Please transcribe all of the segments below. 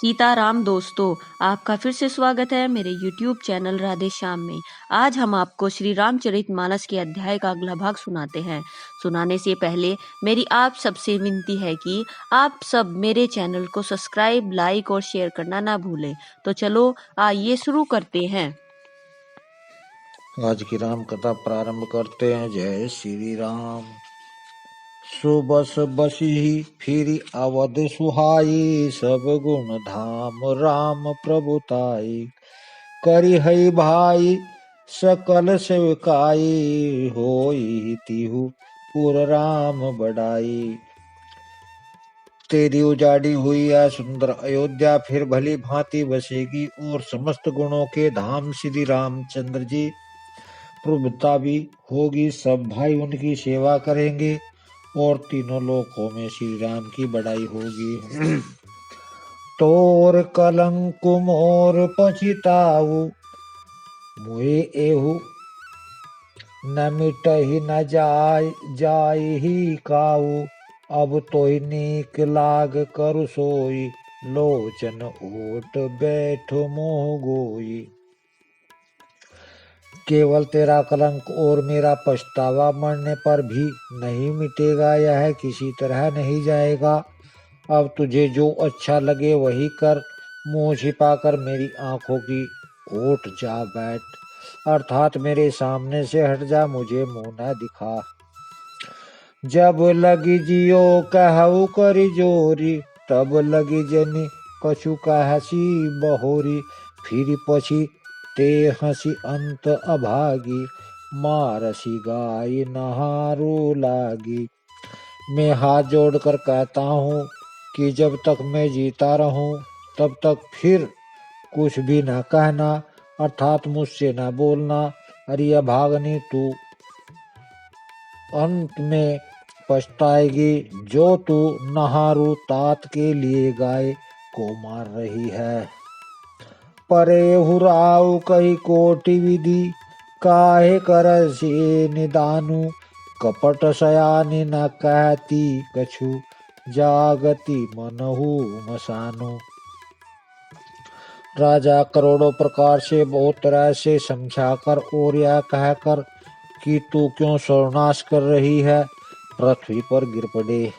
सीताराम दोस्तों, आपका फिर से स्वागत है मेरे YouTube चैनल राधे श्याम में। आज हम आपको श्री रामचरितमानस के अध्याय का अगला भाग सुनाते हैं। सुनाने से पहले मेरी आप सबसे विनती है कि आप सब मेरे चैनल को सब्सक्राइब, लाइक और शेयर करना ना भूलें। तो चलो आइए शुरू करते हैं। आज की राम कथा प्रारंभ करते हैं। जय श्री राम। सुबस बसी फिरी अवध सुहाई, सब गुण धाम राम प्रभुताई। करी हई भाई सकल सेवकाई, होई तिहु पुर राम बड़ाई। तेरी उजाड़ी हुई है सुंदर अयोध्या, फिर भली भांति बसेगी और समस्त गुणों के धाम श्री रामचंद्र जी प्रभुता भी होगी। सब भाई उनकी सेवा करेंगे और तीनों लोकों में श्री राम की बड़ाई होगी। तोर कलंक मोर पछिताऊ, मुए एहु न मिटहि न जाय ही काऊ। अब तोहि नीक लाग करु सोई, लोचन ओट बैठ मोह गोई। केवल तेरा कलंक और मेरा पछतावा मरने पर भी नहीं मिटेगा, यह किसी तरह नहीं जाएगा। अब तुझे जो अच्छा लगे वही कर, मुंह छिपाकर मेरी आंखों की ओट जा बैठ, अर्थात मेरे सामने से हट जा, मुझे मुंह न दिखा। जब लगी जियो कहू करी जोरी, तब लगी जनी कछु कहसी बहोरी। फिर पछी ते हंसी अंत अभागी, मारसी गाय नहारू लागी। मैं हाथ जोड़कर कहता हूँ कि जब तक मैं जीता रहूं तब तक फिर कुछ भी न कहना, अर्थात मुझसे न बोलना। अरे अभागनी, तू अंत में पछताएगी, जो तू नहारू तात के लिए गाय को मार रही है। परे हुराऊ कही कोटि विधि, काहे करसी निदानु। कपट सयानी न कहती कछु, जागति मनहु मसानु। राजा करोड़ों प्रकार से बहुत तरह से समझाकर और यह कहकर कि तू क्यों सर्वनाश कर रही है, पृथ्वी पर गिर पड़े।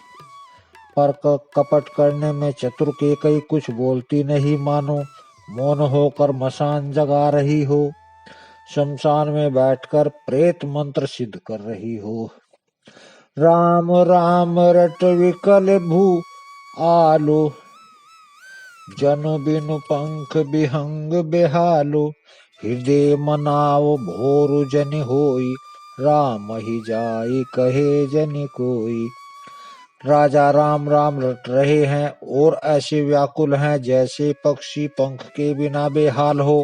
पर कपट करने में चतुर कैकेयी कुछ बोलती नहीं, मानो मौन होकर मसान जगा रही हो, शमशान में बैठकर प्रेत मंत्र सिद्ध कर रही हो। राम राम रट विकल भू आलो, जनु बिनु पंख बिहंग बेहालो। हृदय मनाओ भोरु जनि होई, राम ही जाई कहे जनि कोई। राजा राम राम रट रहे हैं और ऐसे व्याकुल हैं जैसे पक्षी पंख के बिना बेहाल हो।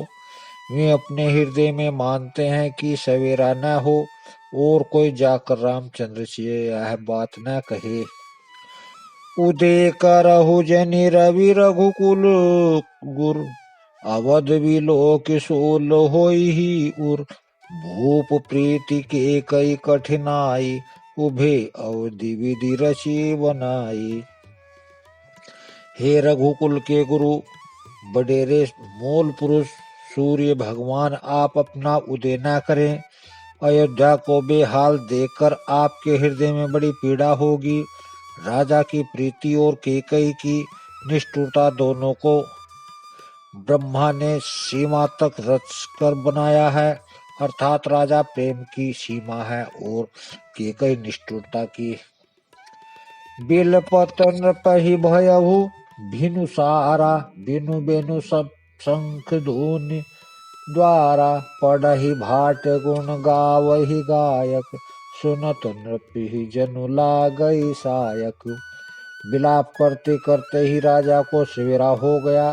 वे अपने हृदय में मानते हैं कि सवेरा न हो और कोई जाकर रामचंद्र से यह बात न कहे। उदय करहु जनि रवि रघुकुल गुर, अवध विलोक सोल होई ही उर। भूप प्रीति के कई कठिनाई, उभे अवधि विधि रची बनाई। हे रघुकुल के गुरु, बडेरे मूल पुरुष सूर्य भगवान, आप अपना उदय न करें। अयोध्या को बेहाल देखकर आपके हृदय में बड़ी पीड़ा होगी। राजा की प्रीति और कैकेयी की निष्ठुरता दोनों को ब्रह्मा ने सीमा तक रच कर बनाया है, अर्थात राजा प्रेम की सीमा है और कैकेयी निष्ठुरता की। बिल पतन पही भयहु भिनु सारा, बिनु बेनु सब शंख धूनि द्वारा। पढ़हि भाट गुण गावहि गायक, सुनत नृपहि जनु लागई सायक। विलाप करते करते ही राजा को सवेरा हो गया।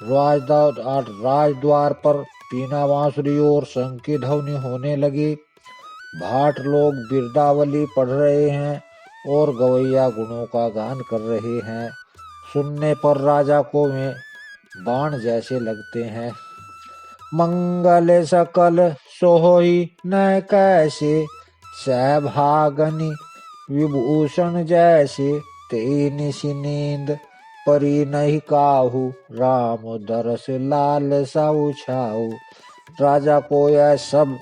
राजद्वार पर पीना बांसुरी और शंख की ध्वनि होने लगी। भाट लोग बिरदावली पढ़ रहे हैं और गवैया गुणों का गान कर रहे हैं। सुनने पर राजा को वे बाण जैसे लगते हैं। मंगल सकल सोई न कैसे, सहभागनि विभूषण जैसे। तेई निशि नींद परी नहीं काहू, राम दरस लाल साऊ छाऊ। राजा को यह सब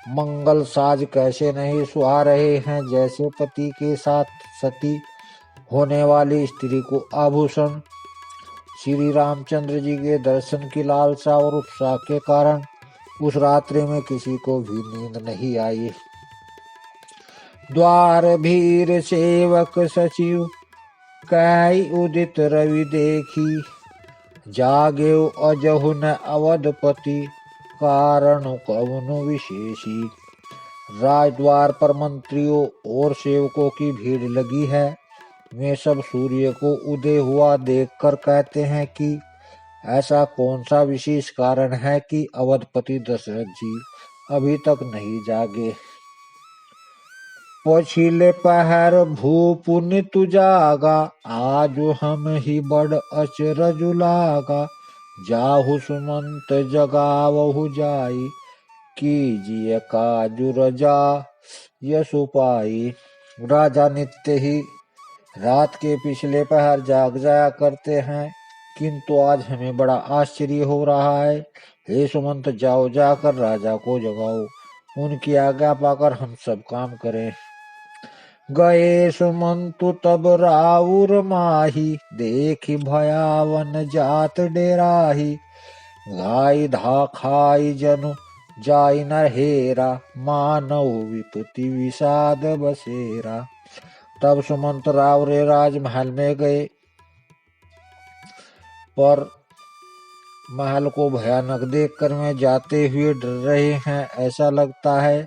मंगल साज कैसे नहीं सुहा रहे हैं, जैसे पति के साथ सती होने वाली स्त्री को आभूषण। श्री रामचंद्र जी के दर्शन की लालसा और उत्साह के कारण उस रात्रि में किसी को भी नींद नहीं आई। द्वार भीर सेवक सचिव कई उदित रवि देखी, जागे अजहु न अवधपति कारण कवनु विशेषी। राजद्वार पर मंत्रियों और सेवकों की भीड़ लगी है। वे सब सूर्य को उदय हुआ देखकर कहते हैं कि ऐसा कौन सा विशेष कारण है कि अवधपति दशरथ जी अभी तक नहीं जागे। पछिले पहर भूप नितु जागा, आज हम ही बड़ अचरज लागा। जाहु सुमंत जगावहु जाई, कीजिए काजु रजा यशु पाई। राजा नित्य ही रात के पिछले पहर जाग जाया करते हैं, किंतु आज हमें बड़ा आश्चर्य हो रहा है। हे सुमंत, जाओ जाकर राजा को जगाओ, उनकी आज्ञा पाकर हम सब काम करें। गए सुमंतु तब राउर माही, देखी भयावन जात डेराही। गाय धा खाई जनु जाई न हेरा, मानव विपत्ति विषाद बसेरा। तब सुमंत रावरे राजमहल में गए, पर महल को भयानक देखकर वे जाते हुए डर रहे हैं। ऐसा लगता है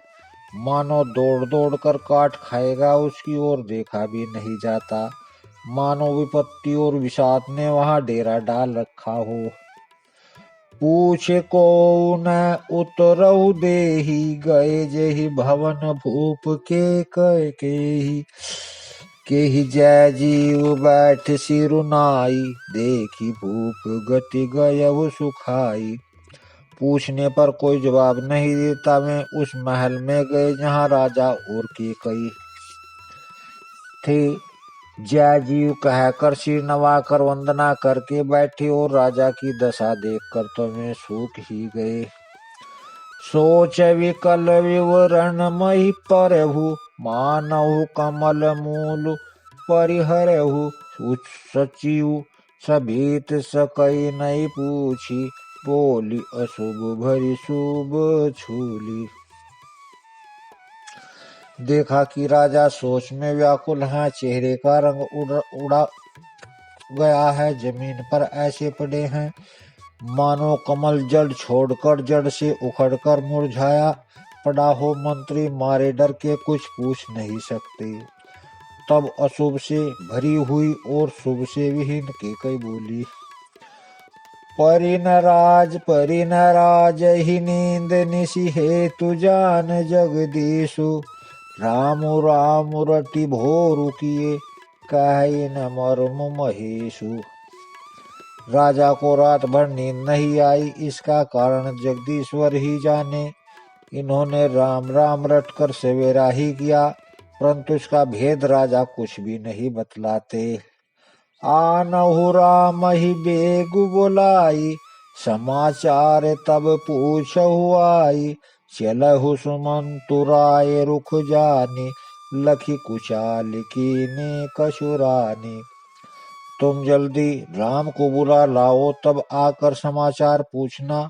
मानो दौड़ दौड़ कर काट खाएगा, उसकी ओर देखा भी नहीं जाता। मानो विपत्ति और विषाद ने वहां डेरा डाल रखा हो। पूछे को न उतरऊ देही, गए जेहि भवन भूप के कह केहि जय जीव बैठ सिरुनाई, देखी भूप गति गयउ सुखाई। पूछने पर कोई जवाब नहीं देता। वे उस महल में गए जहाँ राजा और केकई थे। जय जीव कहकर सिर नवाकर वंदना करके बैठे और राजा की दशा देखकर तो वे सूख ही गए। सोच विकल विवरण मही प्रभु, मानहु कमल मूल परिहरहु। सचिव सभीत सकई नहीं पूछी, बोली अशुभ भरी शुभ छूली। देखा कि राजा सोच में व्याकुल है, चेहरे का रंग उड़ा गया है, जमीन पर ऐसे पड़े हैं मानो कमल जड़ छोड़कर जड़ से उखड़कर मुरझाया पड़ा हो। मंत्री मारे डर के कुछ पूछ नहीं सकते। तब अशुभ से भरी हुई और शुभ से विहीन केकई बोली, परिनराज ही नींद निशि हेतु जान जगदीशु। राम राम रटि भोरु किए, कहे न मर्म महेशु। राजा को रात भर नींद नहीं आई, इसका कारण जगदीश्वर ही जाने। इन्होंने राम राम रटकर सवेरा ही किया, परंतु इसका भेद राजा कुछ भी नहीं बतलाते। आनहु राम ही बेगु बोलाई, समाचार तब पूछहु आई। चलहु सुमंतु राय रुख जानी, लखी कुचाल कीने कछुरानी। तुम जल्दी राम को बुला लाओ, तब आकर समाचार पूछना।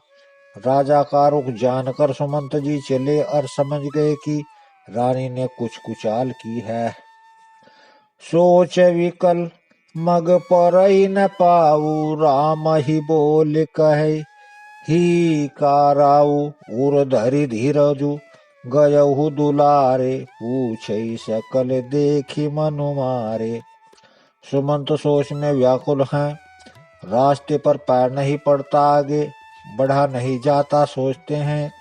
राजा का रुख जानकर सुमंत जी चले और समझ गए कि रानी ने कुछ कुचाल की है। सोच विकल मग परई न पाऊ, राम ही बोल कहे ही काराऊ। उर धरि धीरजु गयहु दुलारे, पूछई सकल देखी मनु मारे। सुमंत सोच में व्याकुल हैं, रास्ते पर पैर नहीं पड़ता, आगे बढ़ा नहीं जाता। सोचते हैं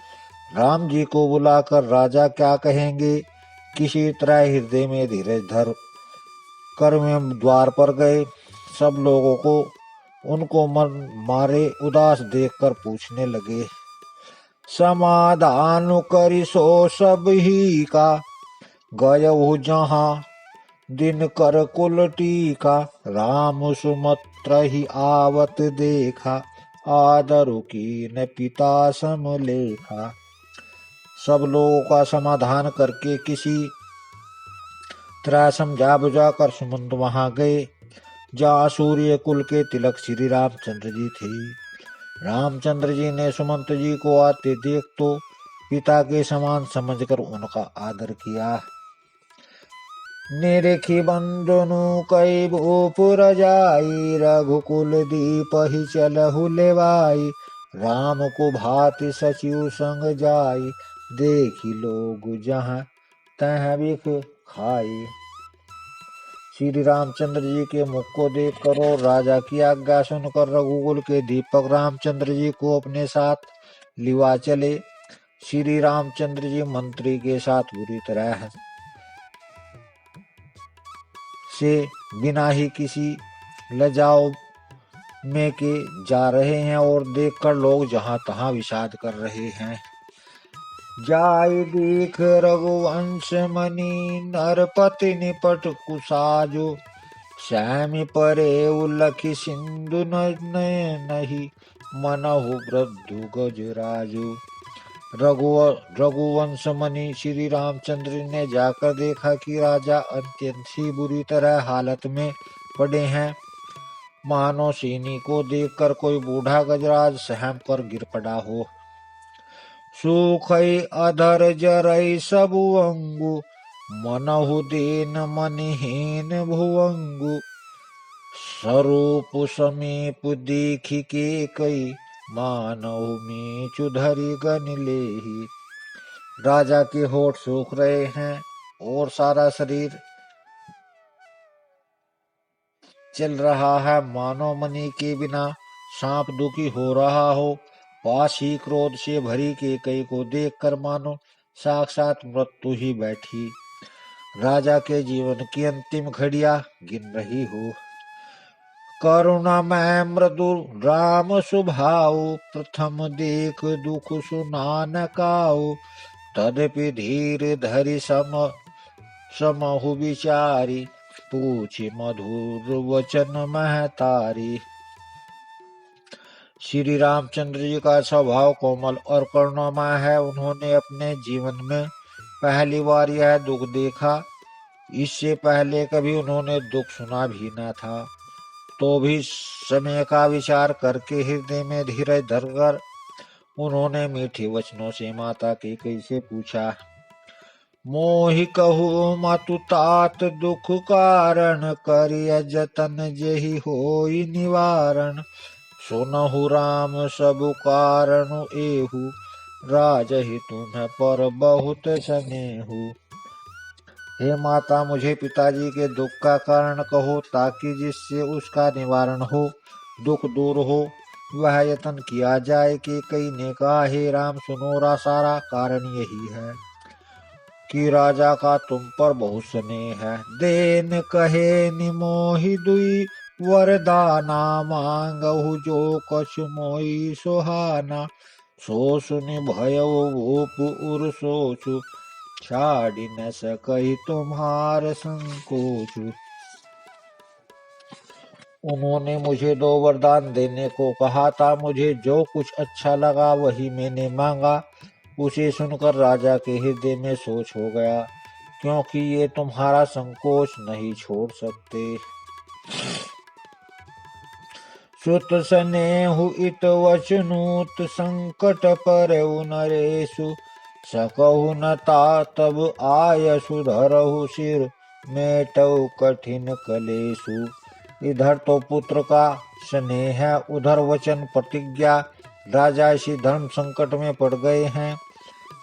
राम जी को बुलाकर राजा क्या कहेंगे। किसी तरह हृदय में धीरज धर कर वे द्वार पर गए। सब लोगों को उनको मन मारे उदास देखकर पूछने लगे, समाधान करी सो सब ही का। गयहु जहाँ दिन कर कुल टीका, राम सुमत त्रही आवत देखा, आदरु कीन पिता समलेखा। सब लोगों का समाधान करके किसी तरह समझा बुझा कर सुमंत वहां गए, जहाँ सूर्य कुल के तिलक श्री रामचंद्र जी थे। रामचंद्र जी ने सुमंत जी को आते देख तो पिता के समान समझकर उनका आदर किया। निरखी बंधनु कई भूपुर जाई, रघुकुल दीप ही चलहु लेवाई। राम को भांति सचिव संग जाई, देखी लोग जहाँ तह बिख खाई। श्री रामचंद्र जी के मुख को देखकर और राजा की आज्ञा सुनकर रघुकुल के दीपक रामचंद्र जी को अपने साथ लिवा चले। श्री रामचंद्र जी मंत्री के साथ बुरी तरह से बिना ही किसी लजाओ में के जा रहे हैं और देखकर लोग जहां तहां विषाद कर रहे हैं। जाय देख रघुवंश मणि, नरपति निपट कुसाजो। श्यामी परे उलखि सिंधु नहीं, मनहु वृद्धु गजराजो। रघुवंश मणि श्री रामचंद्र ने जाकर देखा कि राजा अत्यंत ही बुरी तरह हालत में पड़े हैं, मानो सीनी को देखकर कोई बूढ़ा गजराज सहम कर गिर पड़ा हो। सुखई अधर जरई सबु अंगु, मनहु दीन मनहीन भुवंगु। स्वरूप समीप देखी के कई, मानव मीचु धरि गन लेहि। राजा के होठ सूख रहे हैं और सारा शरीर चल रहा है, मानो मणि के बिना सांप दुखी हो रहा हो। पास ही क्रोध से भरी केकई को देखकर मानो साक्षात मृत्यु ही बैठी राजा के जीवन की अंतिम घड़ियां गिन रही हो। करुणा मैं मृदु राम सुभाव, प्रथम देख दुख सुना न काऊ। तदपि धीर धरि समहु विचारी, पूछी मधुर वचन महतारी। श्री रामचंद्र जी का स्वभाव कोमल और करुणामय है। उन्होंने अपने जीवन में पहली बार यह दुख देखा। इससे पहले कभी उन्होंने दुख सुना भी न था। तो भी समय का विचार करके हृदय में धीरज धरकर उन्होंने मीठे वचनों से माता कैकेयी से पूछा। मोहि कहु मातु तात दुख कारण, करिय जतन जेहि होई निवारण। सुनहु राम सबु कारण एहु, राजहि तुम्हें पर बहुत स्नेहु। हे माता, मुझे पिताजी के दुख का कारण कहो, ताकि जिससे उसका निवारण हो, दुख दूर हो, वह यत्न किया जाए। कैकेयी ने कहा, हे राम सुनो, सारा कारण यही है कि राजा का तुम पर बहुत स्नेह है। देन कहे निमोहि दुई, वरदाना मांगहु जो कछु मोहि सुहाना। सो सुनि भयउ भूप उर सोचु, छाड़ी न सकहि तुम्हार संकोचु। उन्होंने मुझे 2 वरदान देने को कहा था। मुझे जो कुछ अच्छा लगा वही मैंने मांगा। उसे सुनकर राजा के हृदय में सोच हो गया, क्योंकि ये तुम्हारा संकोच नहीं छोड़ सकते। सुत स्नेहु इत वचनूत, संकट परउ नरेषु। सकहु न ता तब आयसु, धरहु सिर मेटउ कठिन कलेषु। इधर तो पुत्र का स्नेह है, उधर वचन प्रतिज्ञा। राजा इसी धर्म संकट में पड़ गए हैं।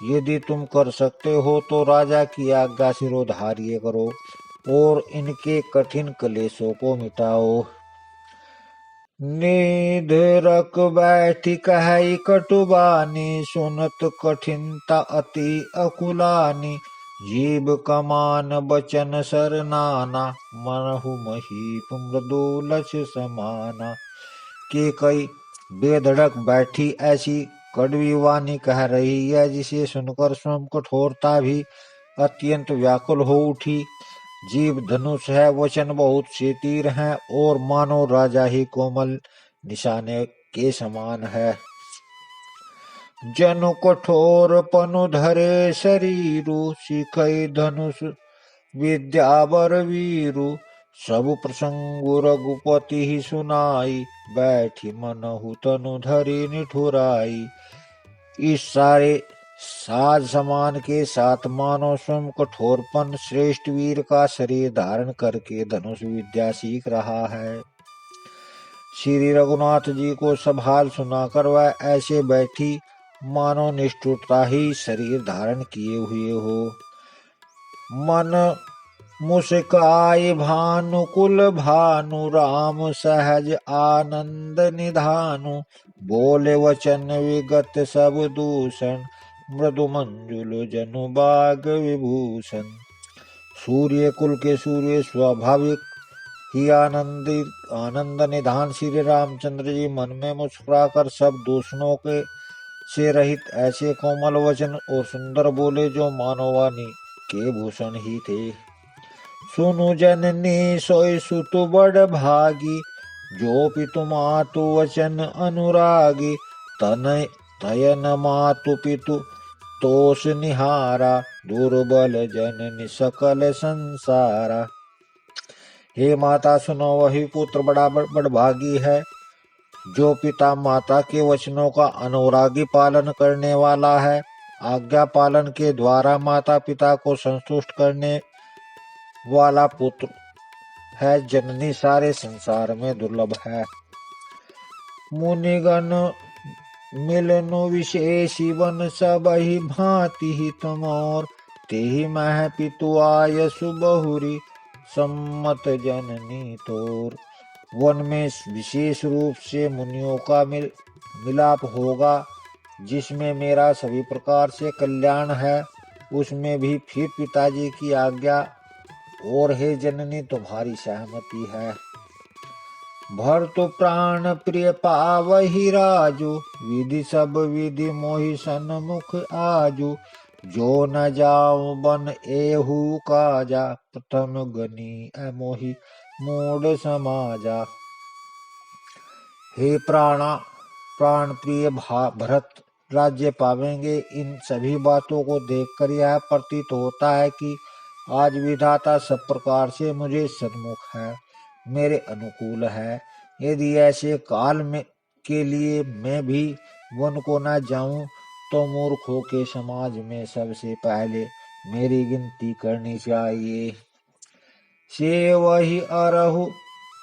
यदि तुम कर सकते हो तो राजा की आज्ञा सिरोधार्य करो और इनके कठिन क्लेशों को मिटाओ। निधरक बैठी कहि कटुबानी, सुनत कठिनता अति अकुलानी। जीव कमान बचन सरनाना, मनहु महीप मृदु लक्ष समाना। कैकेयी बेधड़क बैठी ऐसी कड़वी वाणी कह रही है, जिसे सुनकर स्वयं कठोरता भी अत्यंत व्याकुल हो उठी। जीव धनुष है, वचन बहुत से तीर हैं, और मानो राजा ही कोमल निशाने के समान है। जनु कठोर पनु धरे शरीरु, सिखई धनुष विद्यावर वीरु। सब प्रसंगु रघुपति ही सुनाई, बैठी मनहु तनु धरी निठुराई। इस सारे साज समान के साथ मानव स्वयं कठोरपन श्रेष्ठ वीर का शरीर धारण करके धनुष विद्या सीख रहा है। श्री रघुनाथ जी को सब हाल सुनाकर वह ऐसे बैठी मानो निष्ठुरता ही शरीर धारण किए हुए हो। मन मुस्काई भानुकुल भानु, राम सहज आनंद निधानु। बोले वचन विगत सब दूषण, मृदु मंजुल जनु बाग विभूषण। सूर्य कुल के सूर्य स्वाभाविक ही आनंद निधान श्री रामचंद्र जी मन में मुस्कुराकर सब दूषणों के से रहित ऐसे कोमल वचन और सुंदर बोले जो मानवानी के भूषण ही थे। सुनु जननी सोई सुतु बड़ भागी, जो पितु मातु वचन अनुरागी। तयन मातु पितु तोष निहारा, दुर्बल जननी सकल संसारा। हे माता सुनो, वही पुत्र बड़ा बड़भागी है जो पिता माता के वचनों का अनुरागी पालन करने वाला है। आज्ञा पालन के द्वारा माता पिता को संतुष्ट करने वाला पुत्र है। जननी सारे संसार में दुर्लभ है। मुनिगण मिलनु विशेषी, वन सब ही भांति ही तुमोर। तेहि मह पितु आयसु बहुरी, सम्मत जननी तोर। वन में विशेष रूप से मुनियों का मिलाप होगा, जिसमें मेरा सभी प्रकार से कल्याण है। उसमें भी फिर पिताजी की आज्ञा और हे जननी तुम्हारी सहमति है। भरतु प्राण प्रिय पावहि राजू, विधि सब विधि मोहि सन्मुख आजू। जो न जाऊं बन एहू काजा, प्रथम गनी अमोहि मूढ़ समाजा। हे प्राण प्रिय भरत राज्य पावेंगे। इन सभी बातों को देखकर यह प्रतीत होता है कि आज विधाता सब प्रकार से मुझे सन्मुख है, मेरे अनुकूल है। यदि ऐसे काल में के लिए मैं भी वन को न जाऊं, तो मूर्खों के समाज में सबसे पहले मेरी गिनती करनी चाहिए। से वही अरहु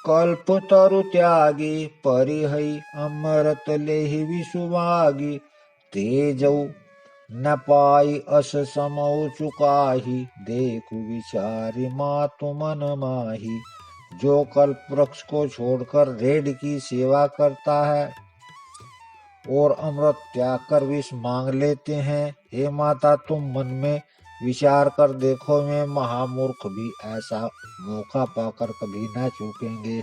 कल्प तरु त्यागी, परिहई अमृत लेहि विसुभागी। तेजऊ न पाई अस समऊ चुकाही, देखु विचारी मातु मन माही। जो कल्प वृक्ष को छोड़कर रेड की सेवा करता है और अमृत त्याग कर विष मांग लेते हैं, हे माता तुम मन में विचार कर देखो, मैं महामूर्ख भी ऐसा मौका पाकर कभी न चूकेंगे।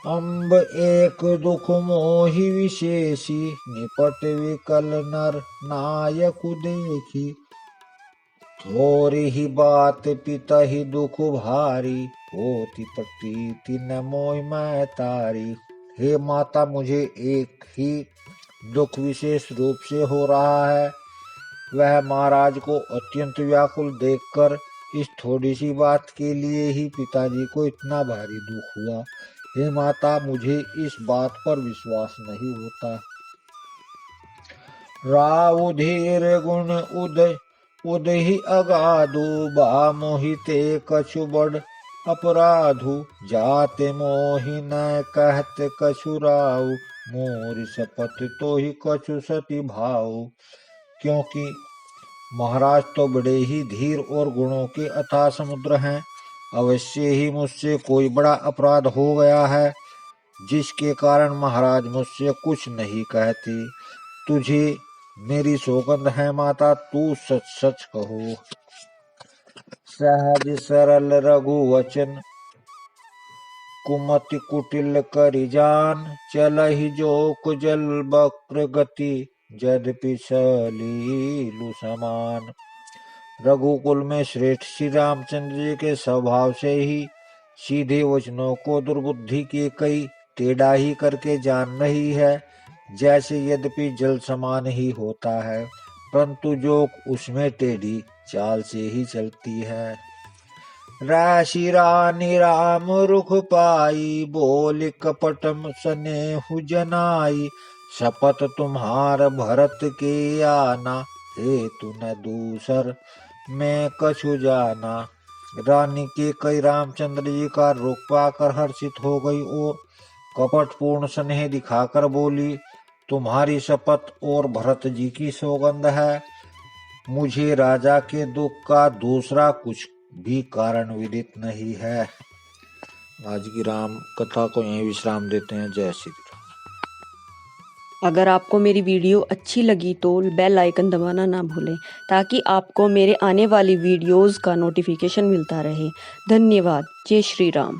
अम्ब एक दुख मोहि विशेषी, निपट विकल नर नायक देखी। थोरी ही बात पिता ही दुख भारी, होती प्रतीति न मोहि मैं तारी। हे माता मुझे एक ही दुख विशेष रूप से हो रहा है। वह महाराज को अत्यंत व्याकुल देखकर इस थोड़ी सी बात के लिए ही पिताजी को इतना भारी दुख हुआ। हे माता मुझे इस बात पर विश्वास नहीं होता। राव धीर गुण उदहि अगाधु, बा मोहिते कछु बड़ अपराधु। जाते मोहि न कहते कछु राव, मोर शपथ तो ही कछु सती भाव। क्योंकि महाराज तो बड़े ही धीर और गुणों के अथाह समुद्र हैं। अवश्य ही मुझसे कोई बड़ा अपराध हो गया है, जिसके कारण महाराज मुझसे कुछ नहीं कहते। तुझे मेरी सौगंध है माता, तू सच सच कहो। सहज सरल रघु वचन, कुमति कुटिल करि जान। चलहि जो कुजल वक्र गति, यद्यपि सलीलु समान। रघुकुल में श्रेष्ठ श्री रामचंद्र जी के स्वभाव से ही सीधे वचनों को दुर्बुद्धि की कई टेढ़ा ही करके जान रही है। जैसे यद्यपि जल समान ही होता है, परंतु जोक उसमें टेढ़ी चाल से ही चलती है। राशि रानी राम रुख पाई, बोल कपटम स्नेहु जनाई। शपथ तुम्हार भरत के आना, हेतु न दूसर मैं कछु जाना। रानी के कई रामचंद्र जी का रुख पाकर हर्षित हो गई और कपटपूर्ण स्नेह दिखाकर बोली, तुम्हारी शपथ और भरत जी की सौगंध है, मुझे राजा के दुख का दूसरा कुछ भी कारण विदित नहीं है। आज की राम कथा को यहीं विश्राम देते हैं। जय श्री राम। अगर आपको मेरी वीडियो अच्छी लगी तो बेल आइकन दबाना ना भूलें ताकि आपको मेरे आने वाली वीडियोस का नोटिफिकेशन मिलता रहे। धन्यवाद। जय श्री राम।